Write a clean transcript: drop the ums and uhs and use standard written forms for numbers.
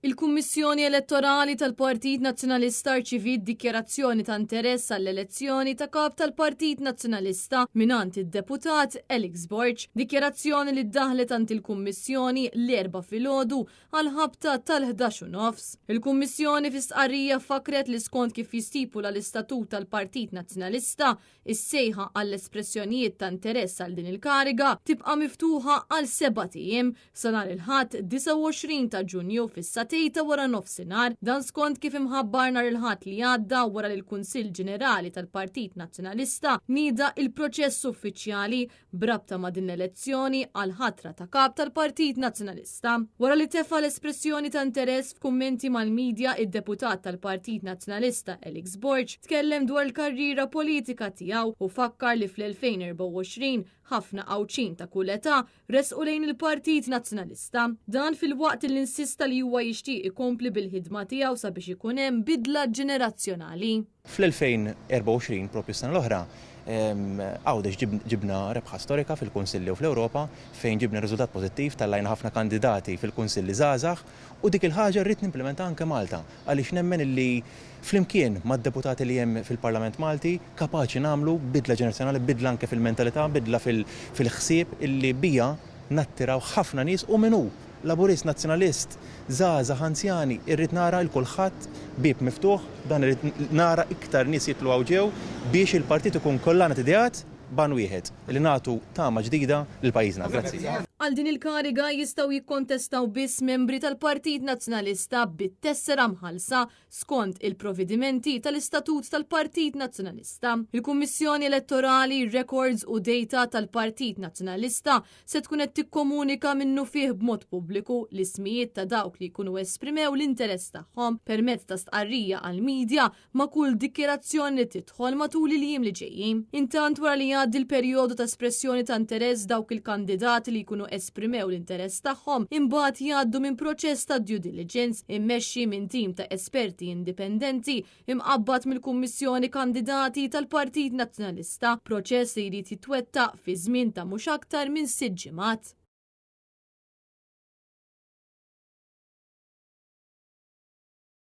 Il-Kummissjoni Elettorali tal-Partit Nazzjonalista rċivit dikjarazzjoni ta' interess għall-elezzjoni ta' kap tal-Partit Nazzjonalista minant id-deputat Borg, dikjarazzjoni li ddaħlet ant il-Kummissjoni l-4 filgħodu għal-ħabta tal-11:09. Il-Kummissjoni fi stqarrija fakret li skont kif jistipula l-Istatut tal-Partit Nazzjonalista, is-sejħa għall-espressjonijiet ta' interess għal din il-kariga tibqa' miftuħa għal 7 ijiem sa nhar il-Ħadd 29 ta' Ġunju fis-satejta wara nofsinhar, dan skont kif imħabbar nhar il-Ħadd li għadda wara li l-Kunsill Ġenerali tal-Partit Nazzjonalista nieda il-proċess uffiċjali brabta ma' din l-elezzjoni għal ħatra ta' kap tal-Partit Nazzjonalista. Wara li tefa l-espressjoni ta' interess f'kummenti mal-medja, id-deputat tal-Partit Nazzjonalista Borg tkellem dwar il-karriera politika tiegħu u fakkar li fl-2024 ħafna qawċin ta' kull età resqu lejn il-Partit Nazzjonalista. Dan fil-waqt li insista li huwa jixtieq ikompli bil-ħidma tiegħu sabiex ikun hemm bidla ġenerazzjonali. Fl-2024 propju s-sena l-oħra għawdex ġibna rebħa storika fil-Kunsilli u fl-Ewropa fejn ġibna riżultat pożittiv tal-lajna ħafna kandidati fil-Kunsilli żgħażagħ u dik il-ħaġa rrid nimplementa anke Malta għaliex nemmen illi flimkien mad-deputati li hemm fil-Parlament Malti kapaċi nagħmlu bidla ġenerazzjonali, bidla anke fil-mentalità, bidla fil-ħsieb illi bija nattiraw ħafna nies u minnu laburist nazzjonalist żgħażagħ anzjani irrid nara l-kulħadd bib miftuħ, dan irrid nara iktar nies jitlu ġew biex il-partit ikun kollha idejat ban wieħed li nagħtu tama ġdida lil pajjiżna. Grazzi. Għal din il-kariga jistgħu jikkontestaw biss membri tal-Partit Nazzjonalista bit-tessera mħallsa skont il-provvedimenti tal-Istatut tal-Partit Nazzjonalista. Il-Kummissjoni Elettorali, records u data tal-Partit Nazzjonalista se tkun qed tikkomunika minnu fih b'mod pubbliku l-ismijiet ta' dawk li jkunu esprimew l-interess tagħhom permezz ta' stqarrija għall-midja ma' kull dikjerazzjoni li tidħol matul il-jiem li ġejjin. Intant wara li għaddi l-perjodu ta' espressjoni ta' interess dawk il-kandidati li jkunu esprimew l-interess tagħhom imbagħad jgħaddu minn proċess ta' due diligence immexxi minn tim ta' esperti indipendenti imqabbad mill-Kummissjoni Kandidati tal-Partit Nazzjonalista, proċess li jrid jitwettaq fi żmien ta' mhux aktar minn 6 ġimgħat.